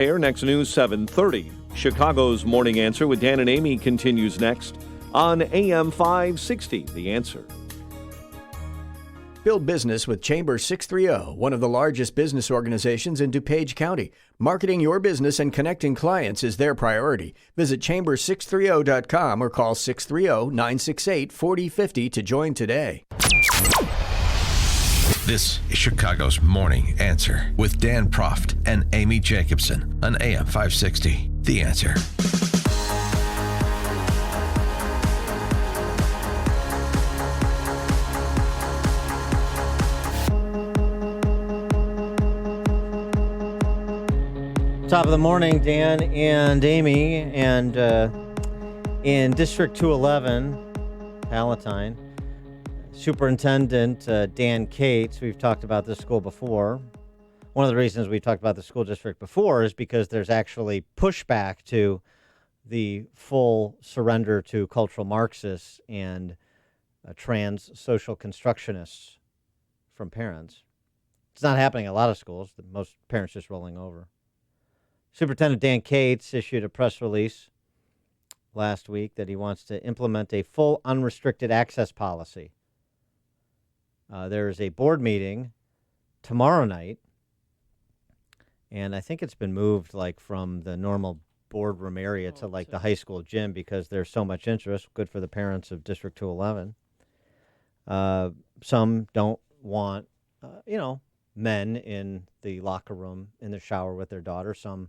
Air Next News 7:30. Chicago's Morning Answer with Dan and Amy continues next on AM 560. The Answer. Build business with Chamber 630, one of the largest business organizations in DuPage County. Marketing your business and connecting clients is their priority. Visit chamber630.com or call 630-968-4050 to join today. This is Chicago's Morning Answer with Dan Proft and Amy Jacobson on AM 560. The Answer. Top of the morning, Dan and Amy, and in District 211, Palatine, Superintendent Dan Cates, we've talked about this school before. One of the reasons we talked about the school district before is because there's actually pushback to the full surrender to cultural Marxists and trans social constructionists from parents. It's not happening at a lot of schools. Most parents just rolling over. Superintendent Dan Cates issued a press release last week that he wants to implement a full unrestricted access policy. There is a board meeting tomorrow night, and I think it's been moved from the normal boardroom area to the high school gym because there's so much interest. Good for the parents of District 211. Some don't want, men in the locker room, in the shower with their daughter. Some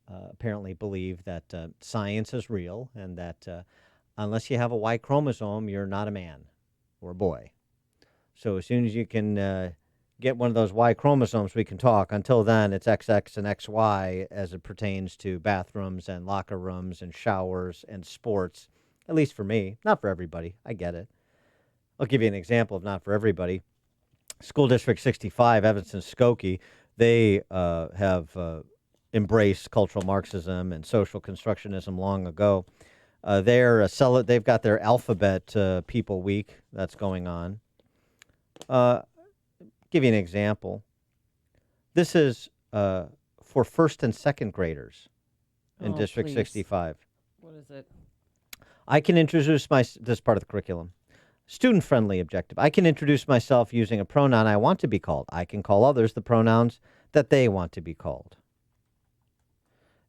apparently believe that science is real and that unless you have a Y chromosome, you're not a man or a boy. So as soon as you can get one of those Y chromosomes, we can talk. Until then, it's XX and XY as it pertains to bathrooms and locker rooms and showers and sports, at least for me. Not for everybody. I get it. I'll give you an example of not for everybody. School District 65, Evanston-Skokie, they have embraced cultural Marxism and social constructionism long ago. They've got their Alphabet People Week that's going on. Give you an example. This is for first and second graders in District 65. What is it? I can introduce this part of the curriculum. Student-friendly objective. I can introduce myself using a pronoun I want to be called. I can call others the pronouns that they want to be called.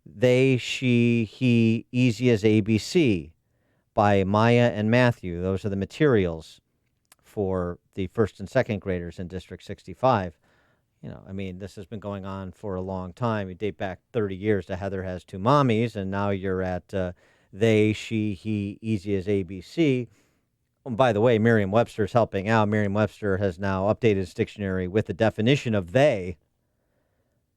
They, she, he, easy as ABC by Maya and Matthew. Those are the materials for the first and second graders in District 65. This has been going on for a long time. You date back 30 years to Heather Has Two Mommies, and now you're at they, she, he, easy as ABC. Oh, by the way, Merriam-Webster is helping out. Merriam-Webster has now updated its dictionary with the definition of they,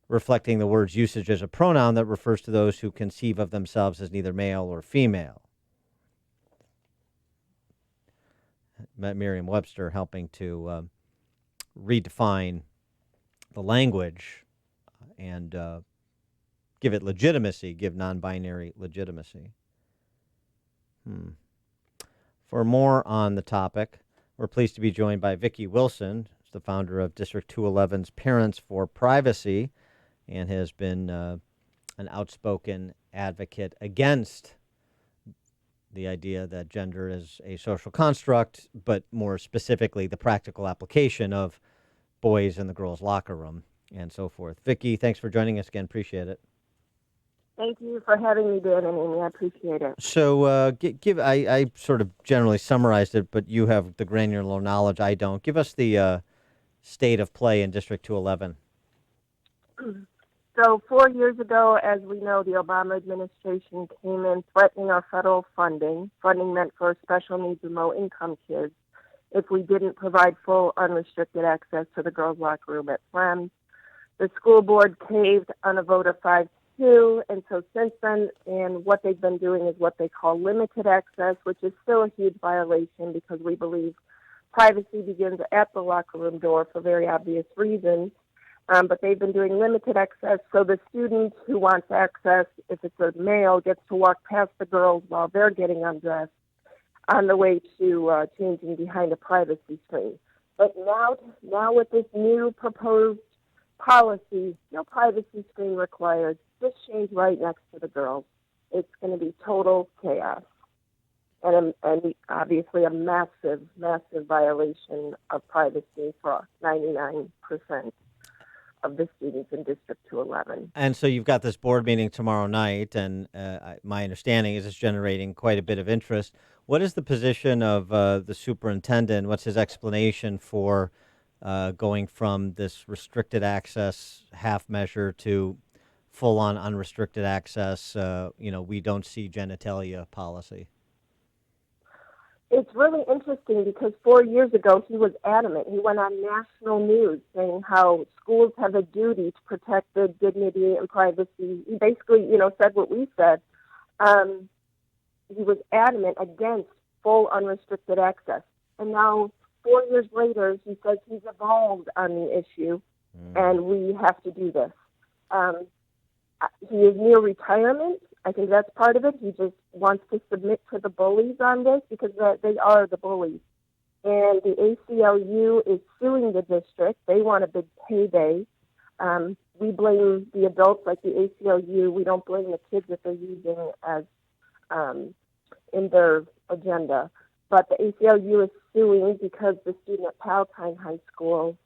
reflecting the word's usage as a pronoun that refers to those who conceive of themselves as neither male or female. Merriam-Webster helping to redefine the language and give it legitimacy, give non-binary legitimacy. For more on the topic, we're pleased to be joined by Vicki Wilson, who's the founder of District 211's Parents for Privacy, and has been an outspoken advocate against the idea that gender is a social construct, but more specifically the practical application of boys in the girls' locker room and so forth. Vicki, thanks for joining us again. Appreciate it. Thank you for having me, Dan and Amy. I appreciate it. So I sort of generally summarized it, but you have the granular knowledge I don't. Give us the state of play in District 211. So 4 years ago, as we know, the Obama administration came in threatening our federal funding meant for special needs and low-income kids, if we didn't provide full unrestricted access to the girls' locker room at Friends. The school board caved on a vote of 5-2, and so since then, and what they've been doing is what they call limited access, which is still a huge violation because we believe privacy begins at the locker room door for very obvious reasons. But they've been doing limited access, so the student who wants access, if it's a male, gets to walk past the girls while they're getting undressed on the way to changing behind a privacy screen. But now with this new proposed policy, no privacy screen required, just change right next to the girls. It's going to be total chaos. And obviously a massive, massive violation of privacy for 99% of the students in District 211. And so you've got this board meeting tomorrow night, and my understanding is it's generating quite a bit of interest. What is the position of the superintendent? What's his explanation for going from this restricted access half measure to full-on unrestricted access, we don't see genitalia policy? It's really interesting because 4 years ago he was adamant. He went on national news saying how schools have a duty to protect the dignity and privacy. He basically, said what we said. He was adamant against full unrestricted access. And now 4 years later, he says he's evolved on the issue and we have to do this. He is near retirement. I think that's part of it. He just wants to submit to the bullies on this because they are the bullies. And the ACLU is suing the district. They want a big payday. We blame the adults like the ACLU. We don't blame the kids that they're using as in their agenda. But the ACLU is suing because the student at Palatine High School,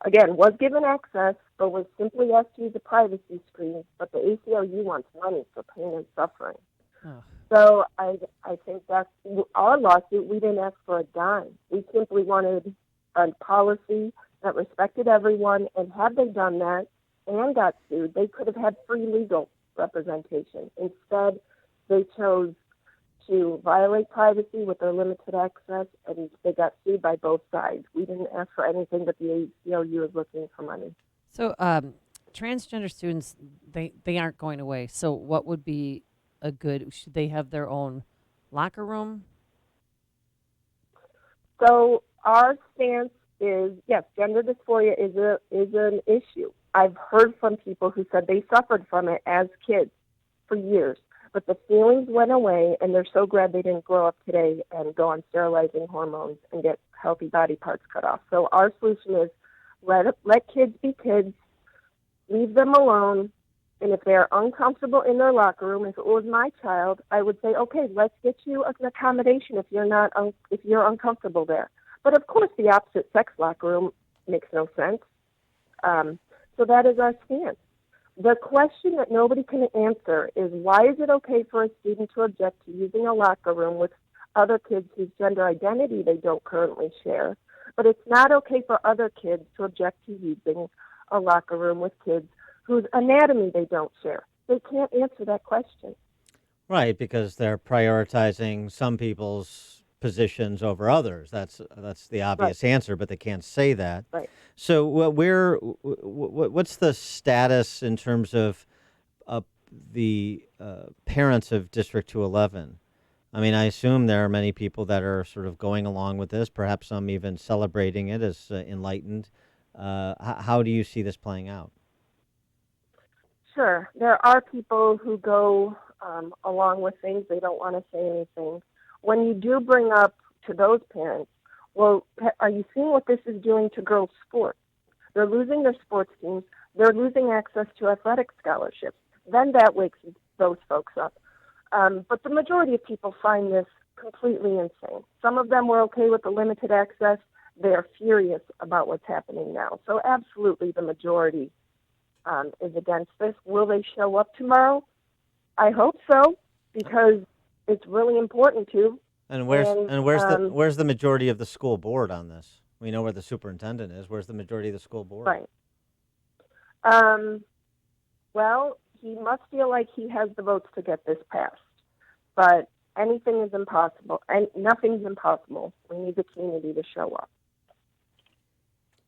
again, was given access, but was simply asked to use a privacy screen. But the ACLU wants money for pain and suffering. Oh. So I think that's our lawsuit. We didn't ask for a dime. We simply wanted a policy that respected everyone. And had they done that and got sued, they could have had free legal representation. Instead, they chose to violate privacy with their limited access, and they got sued by both sides. We didn't ask for anything, but the ACLU is looking for money. So transgender students, they aren't going away. So what would be should they have their own locker room? So our stance is, yes, gender dysphoria is an issue. I've heard from people who said they suffered from it as kids for years. But the feelings went away, and they're so glad they didn't grow up today and go on sterilizing hormones and get healthy body parts cut off. So our solution is let kids be kids, leave them alone, and if they're uncomfortable in their locker room, if it was my child, I would say, okay, let's get you an accommodation if you're uncomfortable there. But of course, the opposite sex locker room makes no sense. So that is our stance. The question that nobody can answer is, why is it okay for a student to object to using a locker room with other kids whose gender identity they don't currently share, but it's not okay for other kids to object to using a locker room with kids whose anatomy they don't share? They can't answer that question. Right, because they're prioritizing some people's positions over others. That's the obvious answer, but they can't say that. Right. So what's the status in terms of the parents of District 211? I mean, I assume there are many people that are sort of going along with this, perhaps some even celebrating it as enlightened. How do you see this playing out? Sure. There are people who go along with things. They don't want to say anything. When you do bring up to those parents, well, are you seeing what this is doing to girls' sports? They're losing their sports teams. They're losing access to athletic scholarships. Then that wakes those folks up. But the majority of people find this completely insane. Some of them were okay with the limited access. They're furious about what's happening now. So absolutely the majority is against this. Will they show up tomorrow? I hope so, because it's really important to. And where's the majority of the school board on this? We know where the superintendent is. Where's the majority of the school board? Right. Well, he must feel like he has the votes to get this passed. But anything is impossible, and nothing's impossible. We need the community to show up.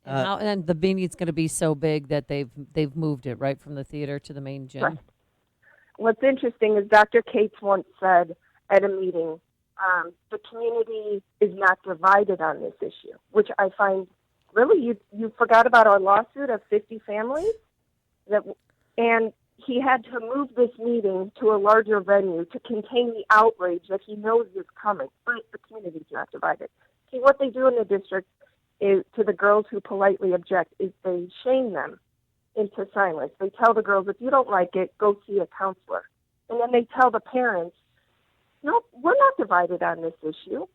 And the meeting's going to be so big that they've moved it right from the theater to the main gym. Right. What's interesting is Dr. Cates once said at a meeting, the community is not divided on this issue, which I find, really, you forgot about our lawsuit of 50 families? And he had to move this meeting to a larger venue to contain the outrage that he knows is coming, but the community's not divided. See, what they do in the district is, to the girls who politely object, is they shame them. into silence. They tell the girls, if you don't like it, go see a counselor. And then they tell the parents, no, we're not divided on this issue.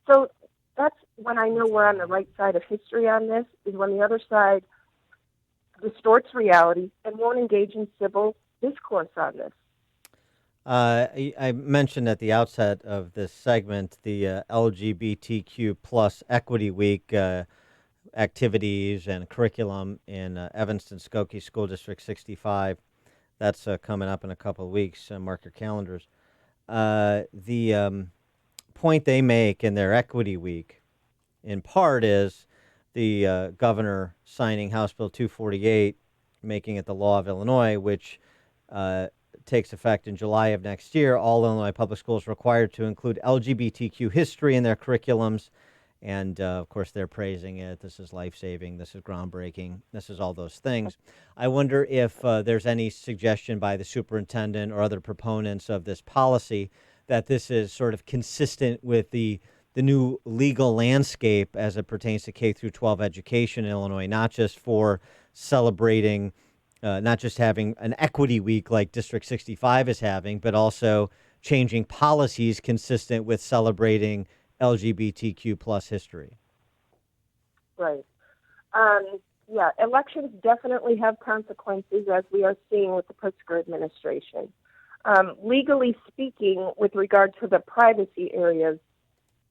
So that's when I know we're on the right side of history on this, is when the other side distorts reality and won't engage in civil discourse on this. I mentioned at the outset of this segment the LGBTQ plus Equity Week activities and curriculum in Evanston Skokie School District 65. That's coming up in a couple of weeks. Mark your calendars. The point they make in their Equity Week, in part, is the governor signing House Bill 248, making it the law of Illinois, which takes effect in July of next year. All Illinois public schools are required to include LGBTQ history in their curriculums. And, of course, they're praising it. This is life-saving. This is groundbreaking. This is all those things. I wonder if there's any suggestion by the superintendent or other proponents of this policy that this is sort of consistent with the new legal landscape as it pertains to K through 12 education in Illinois, not just for celebrating, not just having an equity week like District 65 is having, but also changing policies consistent with celebrating LGBTQ plus history. Right. Yeah, elections definitely have consequences, as we are seeing with the Pritzker administration. Legally speaking, with regard to the privacy areas,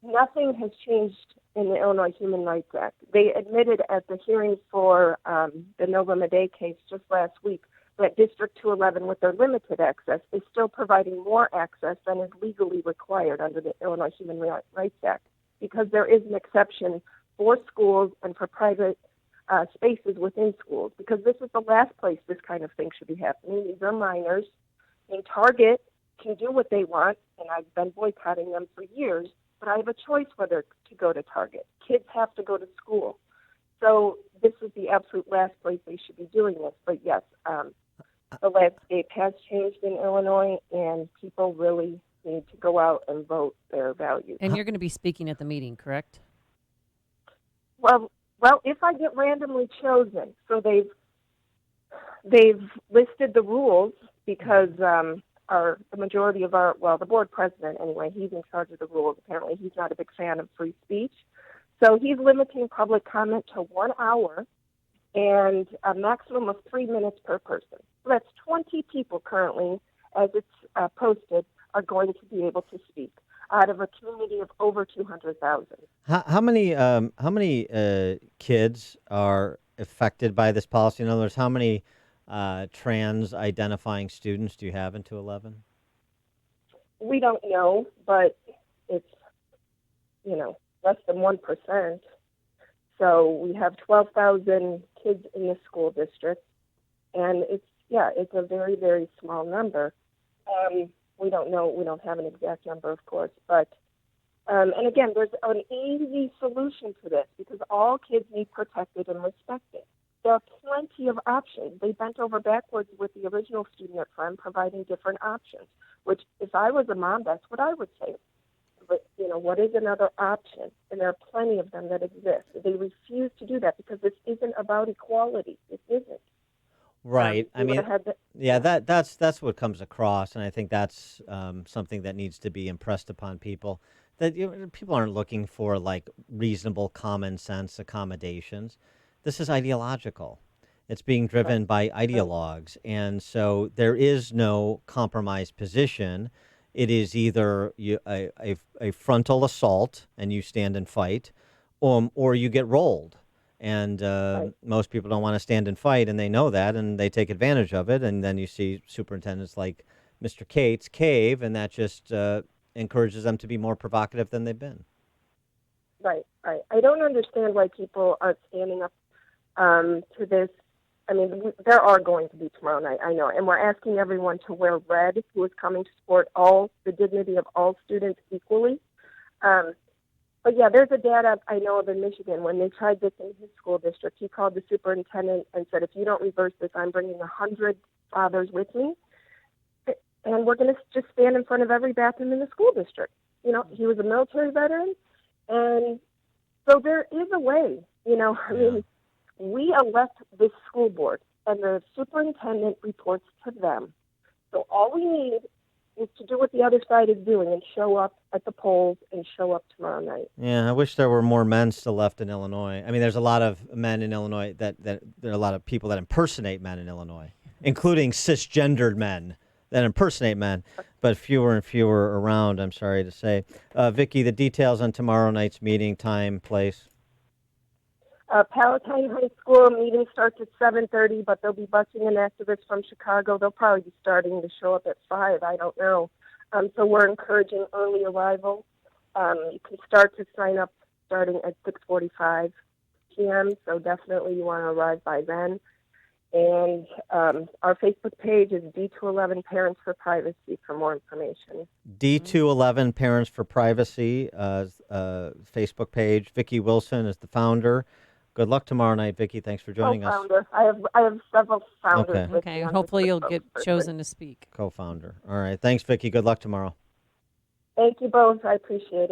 nothing has changed in the Illinois Human Rights Act. They admitted at the hearing for the Nova Made case just last week that District 211, with their limited access, is still providing more access than is legally required under the Illinois Human Rights Act, because there is an exception for schools and for private spaces within schools, because this is the last place this kind of thing should be happening. These are minors. And Target can do what they want, and I've been boycotting them for years, but I have a choice whether to go to Target. Kids have to go to school. So this is the absolute last place they should be doing this. But yes, the landscape has changed in Illinois, and people really need to go out and vote their values. And you're going to be speaking at the meeting, correct? Well, if I get randomly chosen, so they've listed the rules, because the majority of the board president anyway, he's in charge of the rules. Apparently, he's not a big fan of free speech, so he's limiting public comment to 1 hour and a maximum of 3 minutes per person. So that's 20 people currently, as it's posted, are going to be able to speak out of a community of over 200,000. How many kids are affected by this policy? In other words, how many trans identifying students do you have in 211? We don't know, but it's, less than 1%. So we have 12,000 kids in the school district, and it's a very, very small number. We don't know. We don't have an exact number, of course, but and again, there's an easy solution to this, because all kids need protected and respected. There are plenty of options. They bent over backwards with the original student at Friend, providing different options, which if I was a mom, that's what I would say. But, what is another option? And there are plenty of them that exist. They refuse to do that because this isn't about equality. It isn't. Right. That's what comes across, and I think that's something that needs to be impressed upon people, that people aren't looking for like reasonable common sense accommodations. This is ideological. It's being driven by ideologues, and so there is no compromise position. It is either a frontal assault and you stand and fight, or you get rolled. And most people don't want to stand and fight, and they know that, and they take advantage of it. And then you see superintendents like Mr. Cates cave, and that just encourages them to be more provocative than they've been. Right. I don't understand why people aren't standing up to this. I mean, there are going to be tomorrow night, I know, and we're asking everyone to wear red who is coming to support the dignity of all students equally. But yeah, there's a dad I know of in Michigan. When they tried this in his school district, he called the superintendent and said, if you don't reverse this, I'm bringing 100 fathers with me, and we're going to just stand in front of every bathroom in the school district. He was a military veteran, and so there is a way. I mean, we elect this school board, and the superintendent reports to them. So all we need is to do what the other side is doing and show up at the polls and show up tomorrow night. Yeah, I wish there were more men still left in Illinois. I mean, there's a lot of men in Illinois that there are a lot of people that impersonate men in Illinois, including cisgendered men that impersonate men, but fewer and fewer around, I'm sorry to say. Vicki, the details on tomorrow night's meeting, time, place. Palatine High School meeting starts at 7:30, but they'll be busing in activists from Chicago. They'll probably be starting to show up at 5. I don't know. So we're encouraging early arrival. You can start to sign up starting at 6:45 p.m. So definitely you want to arrive by then. And our Facebook page is D211 Parents for Privacy for more information. D211 Parents for Privacy Facebook page. Vicki Wilson is the founder. Good luck tomorrow night, Vicki. Thanks for joining us. Co-founder. I have several founders. Okay. with Okay, me and on hopefully this you'll Facebook get person. chosen to speak. Co-founder. All right. Thanks, Vicki. Good luck tomorrow. Thank you both. I appreciate it.